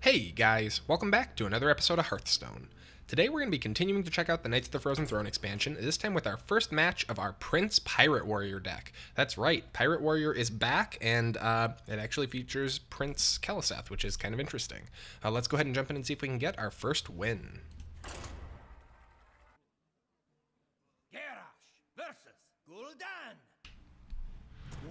Hey guys, welcome back to another episode of Hearthstone. Today we're going to be continuing to check out the Knights of the Frozen Throne expansion, this time with our first match of our Prince Pirate Warrior deck. That's right, Pirate Warrior is back, and it actually features Prince Keleseth, which is kind of interesting. Let's go ahead and jump in and see if we can get our first win.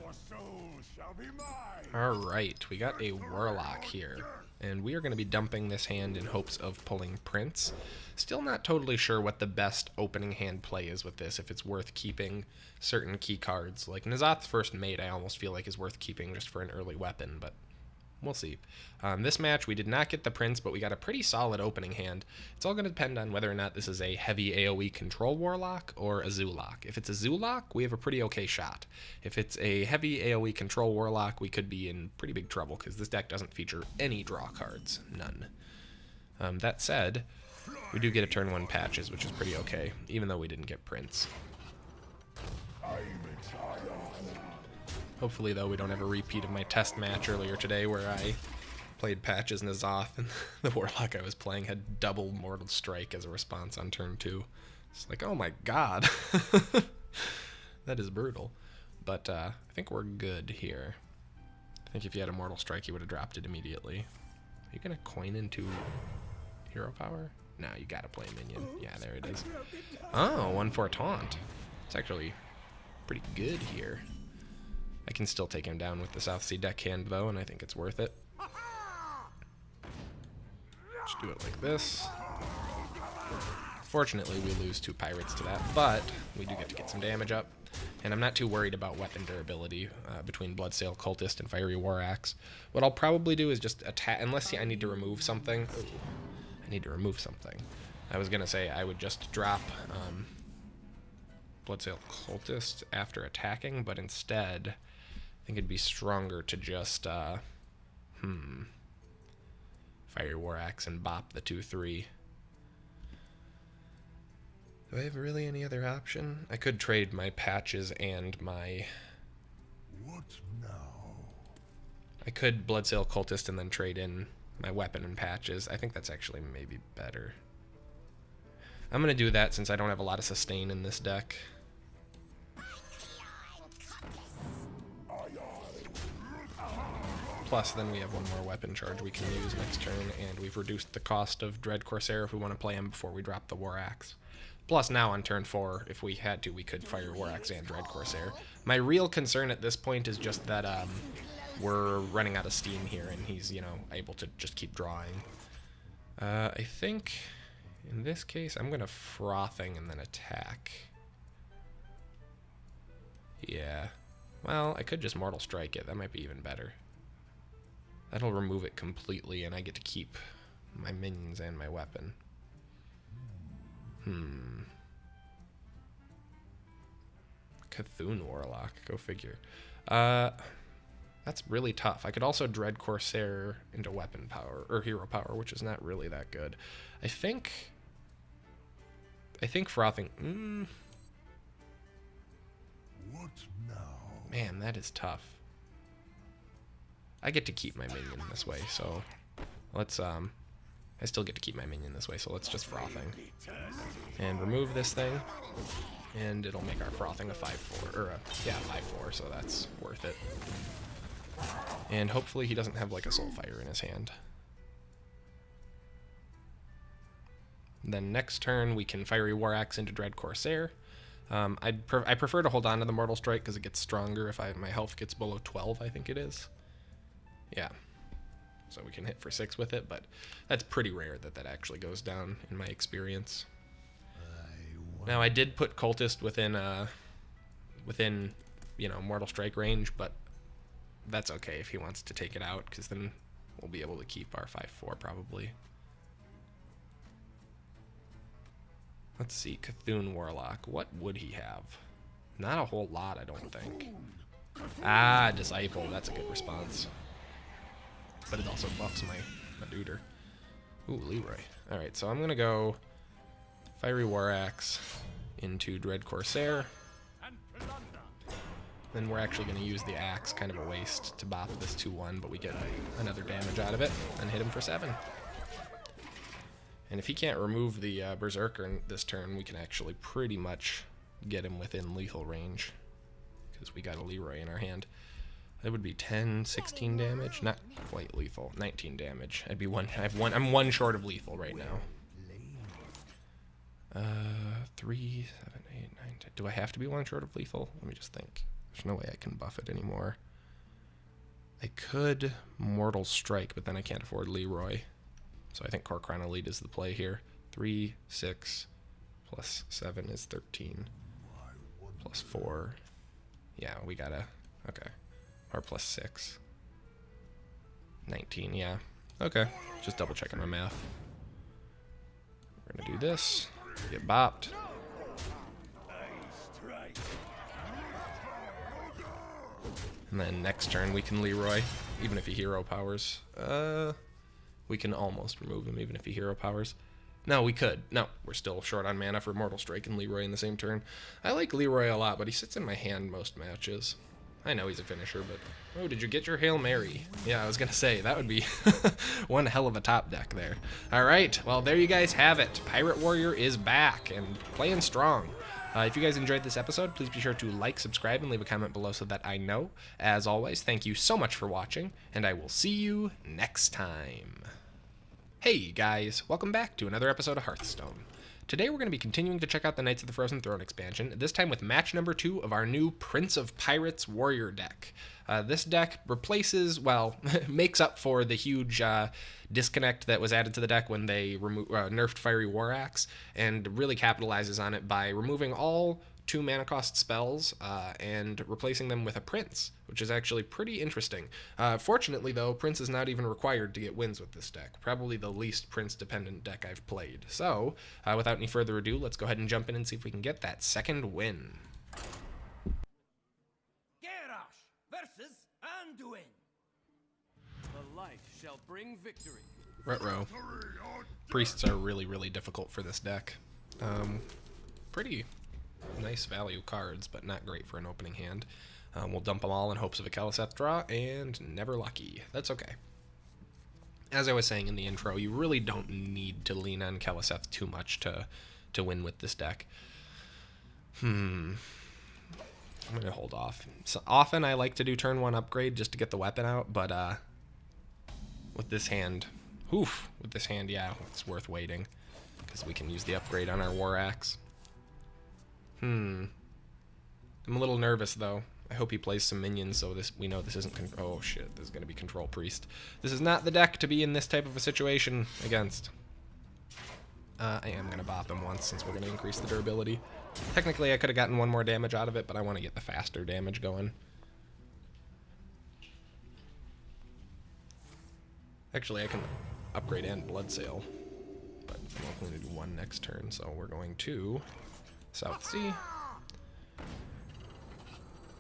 Your soul shall be mine. Alright, we got a Warlock here, and we are going to be dumping this hand in hopes of pulling Prince. Still not totally sure what the best opening hand play is with this, if it's worth keeping certain key cards. Like N'Zoth's First Mate I almost feel like is worth keeping just for an early weapon, but we'll see. This match, we did not get the Prince, but we got a pretty solid opening hand. It's all going to depend on whether or not this is a heavy AoE control Warlock or a Zoolock. If it's a Zoolock, we have a pretty okay shot. If it's a heavy AoE control Warlock, we could be in pretty big trouble, because this deck doesn't feature any draw cards. None. That said, we do get a turn 1 patches, which is pretty okay, even though we didn't get Prince. Hopefully, though, we don't have a repeat of my test match earlier today where I played Patches N'Zoth and the Warlock I was playing had double Mortal Strike as a response on turn 2. It's like, oh my god. That is brutal. But I think we're good here. I think if you had a Mortal Strike, you would have dropped it immediately. Are you going to coin into Hero Power? No, you got to play Minion. Yeah, there it is. Oh, 1/4 Taunt. It's actually pretty good here. I can still take him down with the South Sea deckhand, though, and I think it's worth it. Just do it like this. Fortunately, we lose 2 pirates to that, but we do get to get some damage up. And I'm not too worried about weapon durability between Bloodsail Cultist and Fiery War Axe. What I'll probably do is just attack, unless I need to remove something. Ooh, I need to remove something. I was going to say I would just drop Bloodsail Cultist after attacking, but instead I think it'd be stronger to just Fiery War Axe and bop the 2/3. Do I have really any other option? I could trade my Patches and my... What now? I could Bloodsail Cultist and then trade in my weapon and Patches. I think that's actually maybe better. I'm going to do that since I don't have a lot of sustain in this deck. Plus, then we have one more weapon charge we can use next turn, and we've reduced the cost of Dread Corsair if we want to play him before we drop the War Axe. Plus, now on turn 4, if we had to, we could fire War Axe and Dread Corsair. My real concern at this point is just that we're running out of steam here, and he's, you know, able to just keep drawing. I think, in this case, I'm going to Frothing and then attack. Yeah. Well, I could just Mortal Strike it. That might be even better. That'll remove it completely, and I get to keep my minions and my weapon. Cthulhu Warlock, go figure. That's really tough. I could also Dread Corsair into weapon power, or hero power, which is not really that good. I think Frothing... What now? Man, that is tough. I get to keep my minion this way, so let's, I still get to keep my minion this way, so let's just Frothing. And remove this thing, and it'll make our Frothing a 5/4, or a, yeah, 5/4, so that's worth it. And hopefully he doesn't have, like, a Soulfire in his hand. Then next turn, we can Fiery War Axe into Dread Corsair. I prefer to hold on to the Mortal Strike, because it gets stronger if my health gets below 12, I think it is. Yeah, so we can hit for 6 with it, but that's pretty rare that that actually goes down in my experience. Now I did put Cultist within you know, Mortal Strike range, but that's okay if he wants to take it out, because then we'll be able to keep our 5/4 probably. Let's see, Cthulhu Warlock. What would he have? Not a whole lot, I don't think. Ah, Disciple. That's a good response. But it also buffs my Duder. Ooh, Leroy. Alright, so I'm going to go Fiery War Axe into Dread Corsair. Then we're actually going to use the axe, kind of a waste to bop this 2-1, but we get another damage out of it and hit him for 7. And if he can't remove the Berserker this turn, we can actually pretty much get him within lethal range, because we got a Leroy in our hand. That would be 10, 16 damage. Not quite lethal. 19 damage. I'd be I'm one short of lethal right now. 3, 7, 8, 9, 10. Do I have to be one short of lethal? Let me just think. There's no way I can buff it anymore. I could Mortal Strike, but then I can't afford Leroy. So I think Kor'kron Elite is the play here. 3, 6, plus 7 is 13. Plus 4. Yeah, we gotta... Okay. Or plus 6. 19, yeah. Okay. Just double checking my math. We're gonna do this. Get bopped. And then next turn we can Leroy, even if he hero powers. We can almost remove him even if he hero powers. No, we could. No, we're still short on mana for Mortal Strike and Leroy in the same turn. I like Leroy a lot, but he sits in my hand most matches. I know he's a finisher, but... Oh, did you get your Hail Mary? Yeah, I was gonna say, that would be one hell of a top deck there. Alright, well, there you guys have it. Pirate Warrior is back and playing strong. If you guys enjoyed this episode, please be sure to like, subscribe, and leave a comment below so that I know. As always, thank you so much for watching, and I will see you next time. Hey guys, welcome back to another episode of Hearthstone. Today we're going to be continuing to check out the Knights of the Frozen Throne expansion, this time with match number 2 of our new Prince of Pirates Warrior deck. This deck replaces, well, makes up for the huge disconnect that was added to the deck when they nerfed Fiery War Axe, and really capitalizes on it by removing all 2 mana cost spells and replacing them with a Prince, which is actually pretty interesting. Fortunately, though, Prince is not even required to get wins with this deck. Probably the least Prince-dependent deck I've played. So, without any further ado, let's go ahead and jump in and see if we can get that second win. Versus Anduin. The light shall bring victory. Ruh-roh. Priests are really, really difficult for this deck. Pretty nice value cards, but not great for an opening hand. We'll dump them all in hopes of a Keleseth draw, and never lucky. That's okay. As I was saying in the intro, you really don't need to lean on Keleseth too much to win with this deck. I'm going to hold off. So often I like to do turn 1 upgrade just to get the weapon out, but with this hand, yeah, it's worth waiting, because we can use the upgrade on our War Axe. I'm a little nervous, though. I hope he plays some minions so we know this isn't... Oh, shit, this is going to be Control Priest. This is not the deck to be in this type of a situation against. I am going to bop him once since we're going to increase the durability. Technically, I could have gotten 1 more damage out of it, but I want to get the faster damage going. Actually, I can upgrade and Blood Sail, but I'm only going to do 1 next turn, so we're going to South Sea,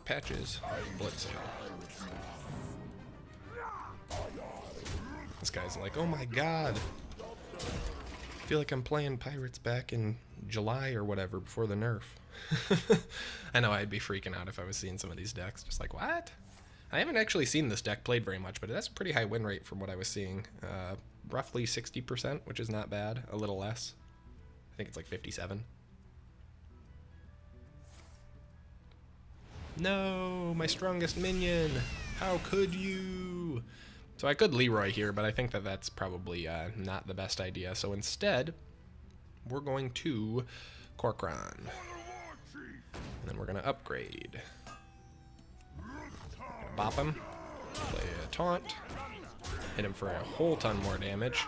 Patches, Blood Sail. This guy's like, oh my god! I feel like I'm playing Pirates back in July or whatever before the nerf. I know I'd be freaking out if I was seeing some of these decks. Just like, what? I haven't actually seen this deck played very much, but it has a pretty high win rate from what I was seeing. Roughly 60%, which is not bad. A little less. I think it's like 57. No, my strongest minion. How could you? So I could Leroy here, but I think that that's probably not the best idea. So instead, we're going to Kor'kron. And then we're going to upgrade. Bop him. Play a taunt. Hit him for a whole ton more damage.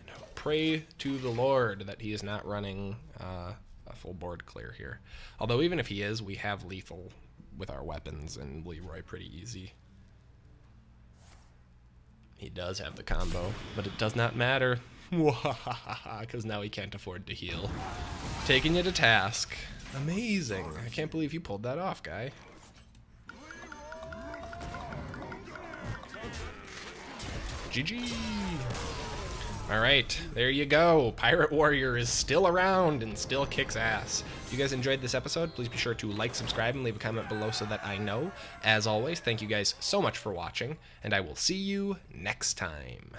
And pray to the Lord that he is not running a full board clear here. Although even if he is, we have lethal with our weapons and Leroy pretty easy. He does have the combo, but it does not matter. Because now he can't afford to heal. Taking you to task. Amazing. I can't believe you pulled that off, guy. GG. All right, there you go. Pirate Warrior is still around and still kicks ass. If you guys enjoyed this episode, please be sure to like, subscribe, and leave a comment below so that I know. As always, thank you guys so much for watching, and I will see you next time.